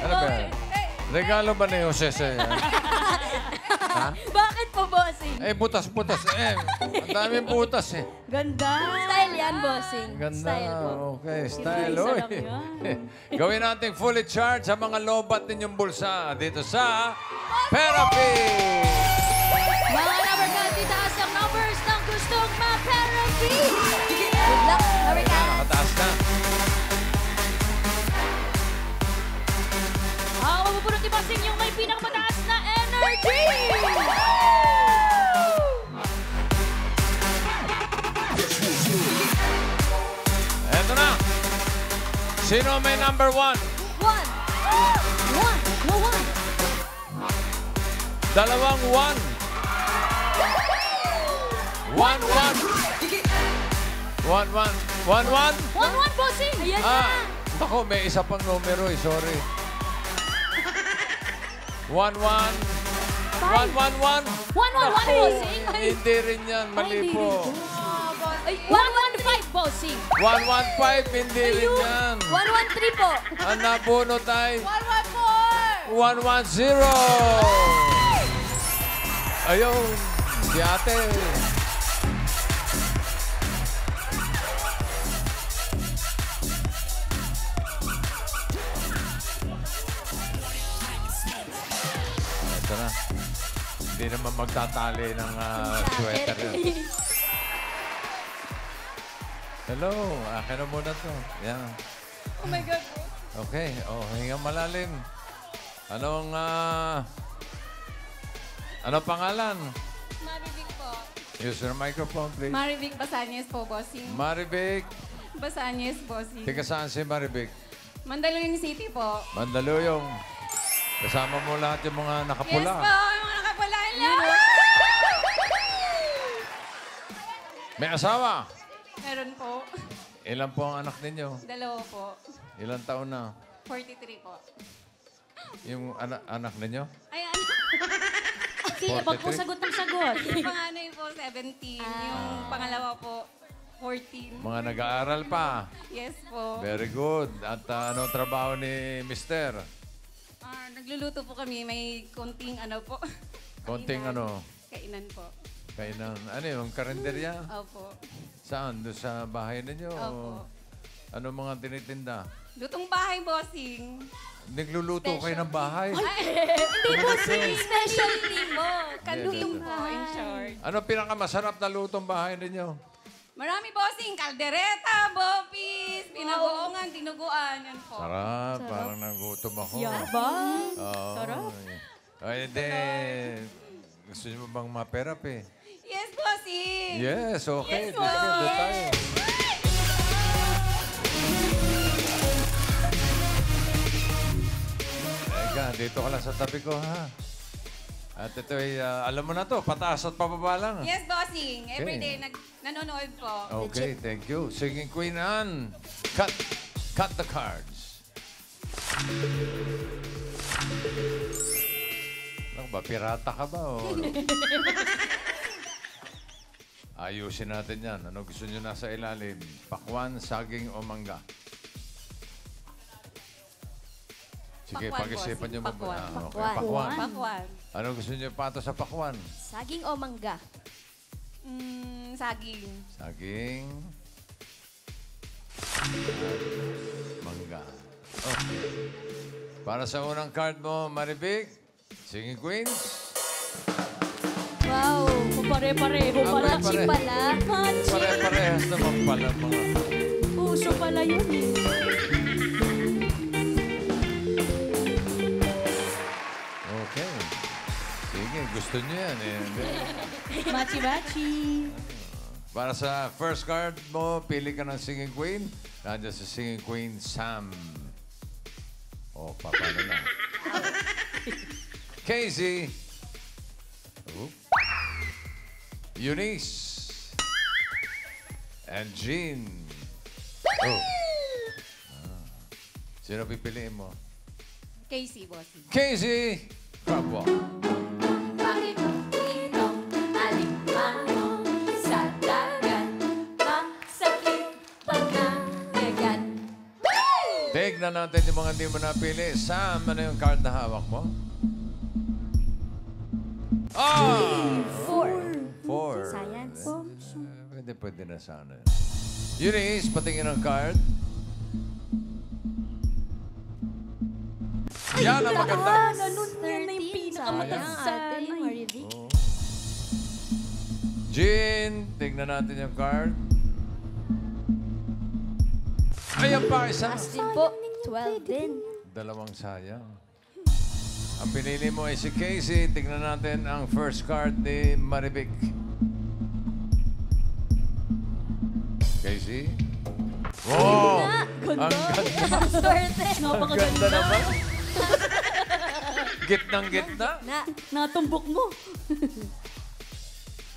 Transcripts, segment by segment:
Ano ba yan? Regalo ba ni Jose sa'yo? Ha? Bakit po, bossing? Eh, butas-butas. Ang daming butas eh. Ganda. Style yan, bossing. Ganda. Style po. Okay, style. Isa Oy. lang yan. Gawin natin fully charged sa mga lobat ninyong bulsa dito sa Therapy! Mga number ka, titaas ang numbers ng gustong ma-therapy. Good luck, number ka. Nakataas na. Ang mabubunot ni bossing yung may pinakamataas na energy. Eto na. Sino may number 1? One. No one. Dalawang 1. 1-1. 1-1. 1-1. 1-1, bossing. Ayan na. Ako, may isa pang numero eh. Sorry. 1-1. 1-1-1. 1-1-1, bossing. Hindi rin yan. Mali po. Ay, 1-1-5, bossing. 1-1-5. Hindi rin yan. 1-1-3 po. Ang nabunot ay 1-1-4. 1-1-0. Ayun. Si ate. Ito na. Hindi naman magtatali ng sweater yun. Hello. Akin na muna to. Yan. Oh my God. Okay. Oh, hingang malalim. Anong, ano pangalan? Marivic po. Use your microphone, please. Marivic Basanes po, bossing. Maribik. Basanes, bossing. Tiga saan si Maribik? Mandaluyong City po. Mandaluyong. Kasama mo lahat yung mga nakapula. Yes po, yung mga nakapula lang. May asawa. Meron po. Ilan po ang anak ninyo? 2 po. Ilan taon na? 43 po. Yung anak ninyo? Ay, ano? Sige, wag po sagot ng sagot. Yung panganay po, 17. Yung pangalawa po, 14. Mga nag-aaral pa. Yes po. Very good. At anong trabaho ni Mister? Nagluluto po kami. May konting ano po. Konting ano? Kainan po. Kainan. Ano yung karinderya? Opo. Saan? Doon sa bahay ninyo? Opo. Ano mga tinitinda? Lutong bahay, bossing. Nagluluto kayo ng bahay? Hindi, bossing. Specialty mo. Kanluto po, in short. Ano pinakamasarap na lutong bahay ninyo? Marami, bossing. Kaldereta, bopis, pinagoongan, tinuguan. Yan po. Sarap. Parang nagutom ako. Yabang. Oo. Sarap. Ay, hindi. Gusto niyo ba bang ma-therapy? Yes, bossing. Yes, okay. Yes, Sige, doon boss. tayo. Eka, dito ka lang sa tabi ko, ha? At ito ay, alam mo na to, pataas at pababa lang. Yes, bossing. Every Okay. day nanonood po. Okay, thank you. Singing Queen Anne, cut the cards. Ano ba, pirata ka ba? O ano? Ayusin natin yan. Ano gusto nyo nasa ilalim? Pakwan, saging o mangga? Sige, Pakwan, pag-isipan nyo. bossing. Pakwan. Okay, Pakwan. pakwan. Pakwan. Ano gusto nyo pato sa pakwan? Saging o mangga? Saging. Saging. Mangga. Okay. Para sa unang card mo, Maribik, Singing Queens. Wow, pare-pareho pala. pare. Pala. Manchi. Pare-parehas naman pala mga... Puso pala yun eh. Okay. Sige, gusto niyo yan eh. Machi-machi. Para sa first card mo, pili ka ng Singing Queen. Nandiyan si Singing Queen, Sam. O, paano na? Casey. Oop. Eunice. And Jean. Oh. Sino pipiliin mo? Casey, bossing. Casey. Bravo. Bakit itong alimango sa dagat? Masakit pagkanagat. Tignan natin yung mga hindi mo napili. Sam, ano yung card na hawak mo? Ah! 4. 4. Science. Pwede na sana. Eunice, patingin ang card. Yan ang maganda. Yan na yung pinakamataas sa ate, Marivic. Oh. Jean, tignan natin yung card. Ayan pa, isa. Astin po, 12 din. Dalawang sayang. Ang pinili mo ay si Casey. Tignan natin ang first card ni Marivic. Casey? Wow! Ang ganda. Swerte. Ang ganda naman. Gitnang gitna. Natumbok mo.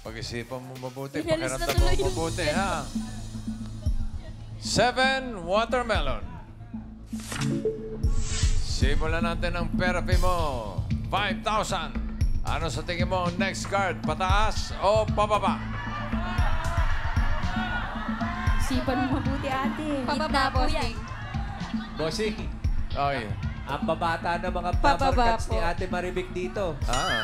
Pag-isipan mo mabuti. Pinalis na Pakiramdam tuloy mo yung mabuti, pen. ha? 7 watermelon. Simulan natin ang therapy mo. 5,000. Ano sa tingin mo ang next card? Pataas o pababa? Isipan mo mabuti, ate. Pababa, bossing. Bossing, Ay. ang babata ng mga Pababa paparkats po. ni Ate Marivic dito. Ah.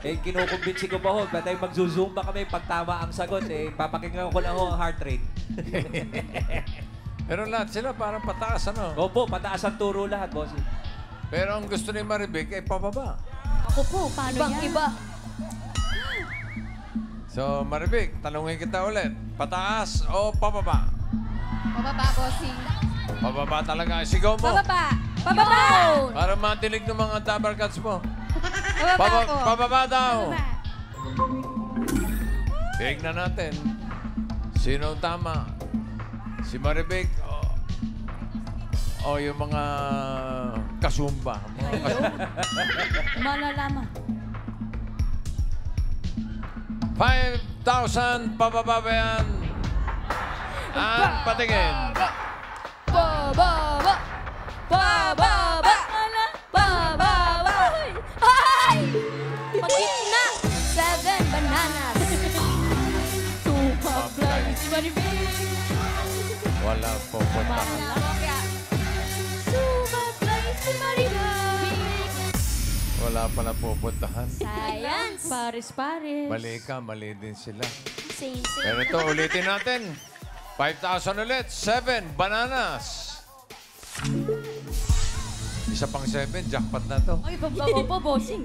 Kinukumbinsi ko pa ho, batay magzuzumba kami pag tama ang sagot. Papakinggan ko lang ho ang heart rate. Pero lahat sila parang pataas, ano? Opo, pataas ang turo lahat, bossing. Pero ang gusto ni Marivic ay pababa. Ako po, paano yan? Iba. So, Marivic, tanungin kita ulit. Pataas o pababa? Pababa, bossing. Pababa talaga. Sigaw mo. Pababa. Pababa. Para matinig ng mga tabarkats mo. Pababa po. Pababa daw. Tignan natin. Sino ang tama? Si Marivic o yung mga kasumba? Mga kasumba. Malalaman. 5,000 pababa ba yan? At patingin. Bababa! Bababa! Bababa! Ay! Pagkitna! 7 bananas! 2 pablay si Marivic! Wala po punta. Malakya! 2 pablay si Marivic! Wala pala pupuntahan. Science! Pares-pares. Mali ka, mali din sila. Same. Pero ito, ulitin natin. 5,000 ulit. 7 bananas. Isa pang 7, jackpot na to. Ay, babaw po, bossing.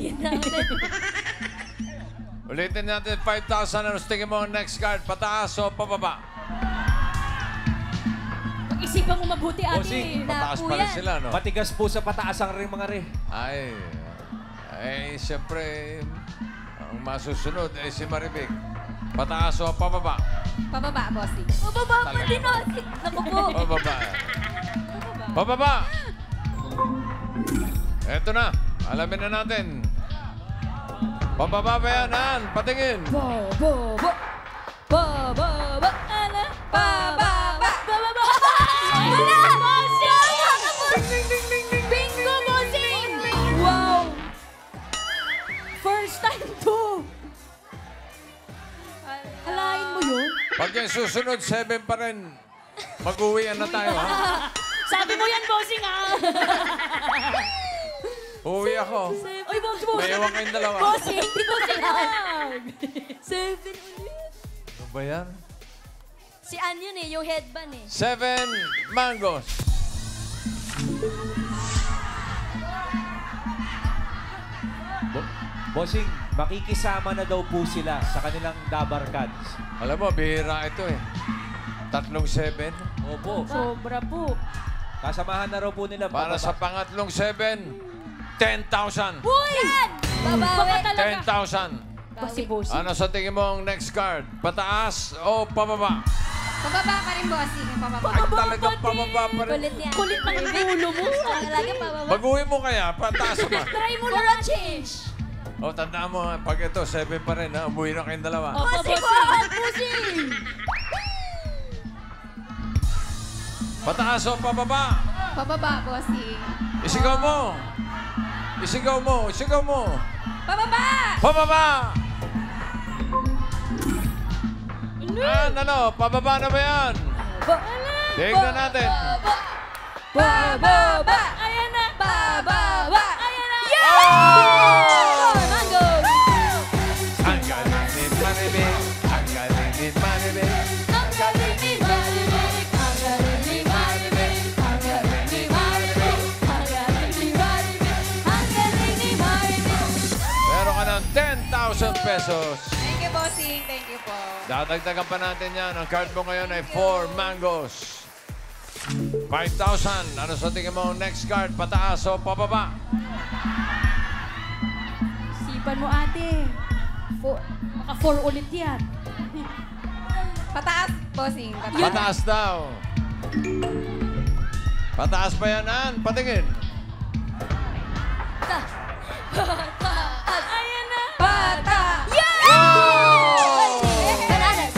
Ulitin natin 5,000. Ano tingin mo ang next card? Pataas o pababa? Pag-isipan mo mabuti, Bossing, ate. Pataas pa rin sila, no? Matigas po sa pataas ang ring mga re. Ay, siyempre, ang masusunod ay si Marivic. Pataas o pababa? Pababa, bossing. Mababa pa din, ate. Naku po. Pababa. Pababa! Eto na. Alamin na natin. Pababa ba yan, Han? Patingin. Bababa! Bababa! Ala! Bababa! Bababa! Wala! Bossing! Bingo, bossing! Wow! First time to! Alain mo yun? Pag yung susunod, 7 pa rin. Mag-uwian na tayo, ha? Sabi mo yan, bossing, ah! Uwi ako. Ay, bossing! May ewan kayong dalawa. Bossing! Hindi bossing, ah! 7 ulit. Ano ba yan? Si Ann yun eh, yung headband eh. 7 mangoes. Bossing, makikisama na daw po sila sa kanilang dabarkads. Alam mo, bihira ito eh. 3 7. Opo. Sobra po. Kasamahan na raw po nila. Para sa pangatlong 7, 10,000. Uy! Babawi! 10,000. Si bossing. Ano sa tingin mo ang next card? Pataas o pababa? Pababa pa rin, bossing. Pababa. Ay, talagang pababa pa rin. Kulit yan. Kulit ng ulo mo. Talaga pababa. Mag-uwi mo kaya, pataas pa. Try mo for a change. O, tandaan mo, ha, pag ito, 7 pa rin, ha? Umuwi na kayong dalawa. Bossing! Bossing! Pataas o pababa? Pababa, bossing. Isigaw mo. Isigaw mo. Isigaw mo. Pababa! Pababa! Ano? Pababa na ba yan? Tingnan natin. Bababa! Ayan na. Bababa! Ayan na. Oh! Mango. Ang galing ni Maribel. Ang galing ni Maribel. Ang galing ni Maribel. Ang galing ni Maribel. Ang galing ni Maribel. Ang galing ni Maribel. Ang galing ni Maribel. Meron ka ng 10,000 pesos. Thank you, bossing. Thank you po. Dadagdagan pa natin yan. Ang card mo ngayon ay 4 mangoes. 5,000. Ano sa tingin mo next card? Pataas o pababa? Sipan mo, ate. Baka 4 ulit yan. Pataas, bossing. Pataas. Pataas daw. Pataas pa yan, Ann. Patingin. Ayan na. Bata! Wow! Bananas.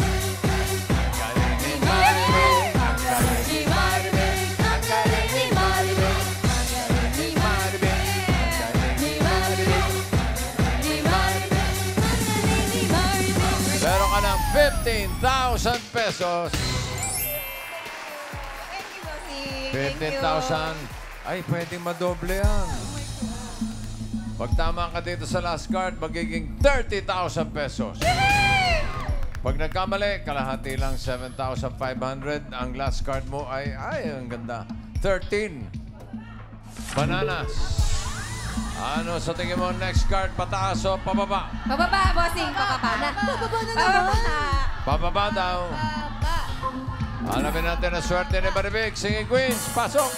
Galing ni Maribel. Ang galing Ni Maribel. Ang galing ni Maribel. Ang galing ni Maribel. Ni Maribel. Ni Maribel. Ang galing ni Maribel. Meron ka ng 15,000 pesos. Thank you, bossing. Thank you. 15,000. Ay, pwedeng madoble yan. Pag tama ka dito sa last card, magiging 30,000 pesos. Pag nagkamali, kalahati lang 7,500. Ang last card mo ay, ang ganda, 13. Bananas. Ano sa tingin mo next card, pataas o pababa? Bababa, bossing. Bababa na. Bababa na Bababa. Pababa daw. Bababa. Alamin natin ang swerte ni Maribel. Singing Queens, pasok!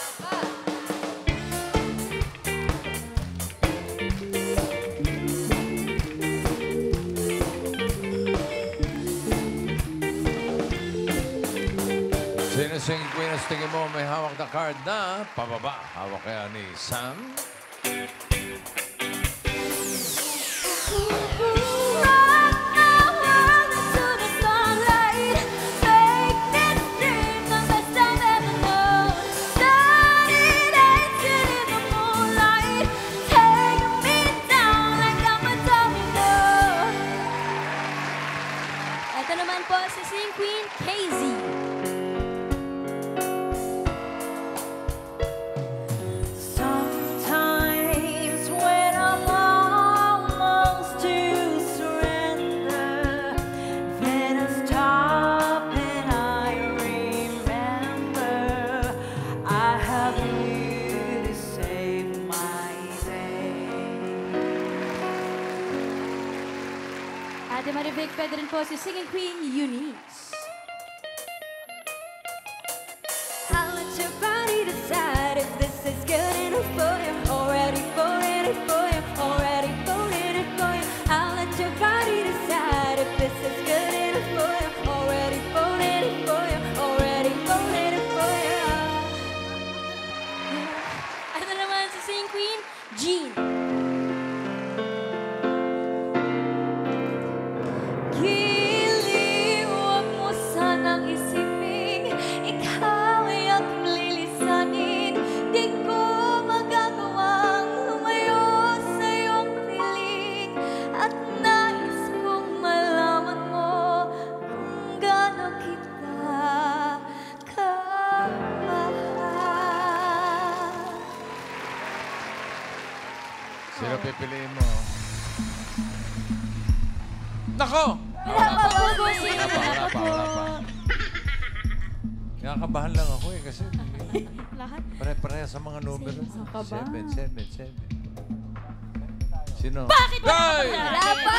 Sino singing queen ang tingin mo may hawak na card na pababa? Hawak kaya ni Sam? Rock the world into the sunlight. Make this dream the best I've ever known. Starry dancing in the moonlight. Take me down like I'm a domino. Ito naman po si Singing Queen, KZ. Sometimes when I'm almost to surrender, then I stop and I remember I have you to save my day. Ate Maribel, pwede rin po si Singing Queen, Eunice. I'll let your body decide if this is good enough for you. Already voted it for you. Already voted it for you. I'll let your body decide if this is good enough for you. Already voted it for you. Already voted it for you. Ano naman si Singing Queen? Jean. Giliw, huwag mo sanang isipin. Ikaw ay aking lilisanin. Di ko magagawang lumayo sa iyong piling. At nais kong malaman mo kung gaano kita kamahal. Sino pipiliin mo? Nako! Wala pa po, bossing. Wala pa. Nakakabahan lang ako kasi Lahat. pare-pareha sa mga numero. Nakakabahan. 7. Sino? Bakit ba? Ay! Wala pa!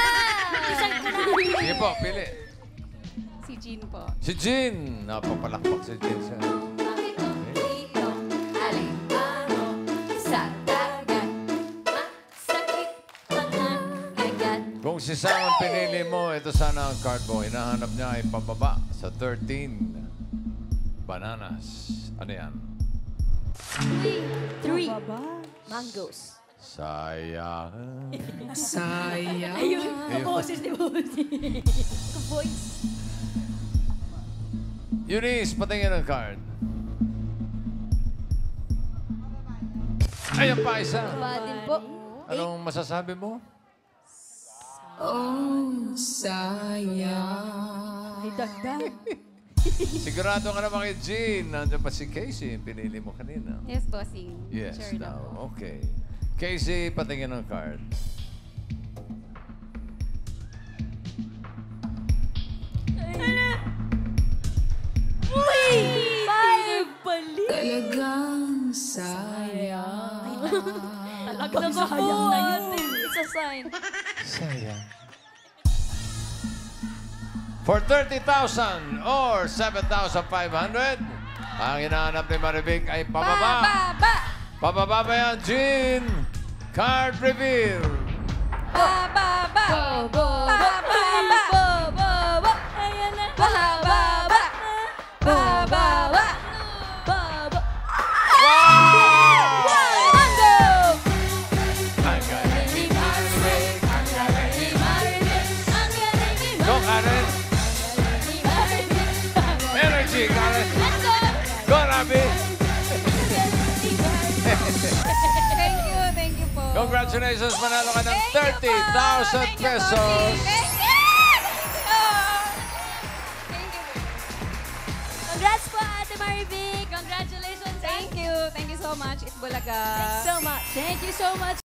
Isang ko na. Sige po, pili. Si Jean po. Si Jean. Napapalakpak si Jean sa... Bakit dito, alipano, sa dagat, masakit mga agad. Kung si Sam ang pinili mo, ito sana ang card mo. Hinahanap niya ay pababa sa 13. Bananas. Ano yan? 3 mangoes. Sayang. Ayun, kaboses ni Bossing. Ka-voice. Eunice, patingin ang card. Ayan pa isa. Ba din po. Anong masasabi mo? Ay, dagdag. Sigurado ka naman kay Jean. Nandiyan pa si Casey. Pinili mo kanina. Yes, bossing. Yes, Sure na po. daw. Okay. Casey, patingin ng card. Uy! Five! Balik! Talagang sayang. Talagang sayang na yun. It's a sign. Sayang. For 30,000 or 7,500, ang hinahanap ni Maribik ay pababa. Bababa! Pababa ba yan, Jean? Card reveal. Bababa! Bababa! Bababa! Ayan na. Bababa! Bababa! Baba! Wow! Mango! Ang galing ni Maribik. Ang galing ni Maribik! Ang galing ni Go, Karen. Maribik! Energy, Karen. Let's go! Go, Rabi. Thank you po. Congratulations, manalo ka ng Thank you po. 30,000 Thank you, pesos. bossing. Thank you! Thank you. Congrats po, Ate Maribik! Congratulations! Thank you. Thank you so much, Itbulaga. Thanks so much. Thank you so much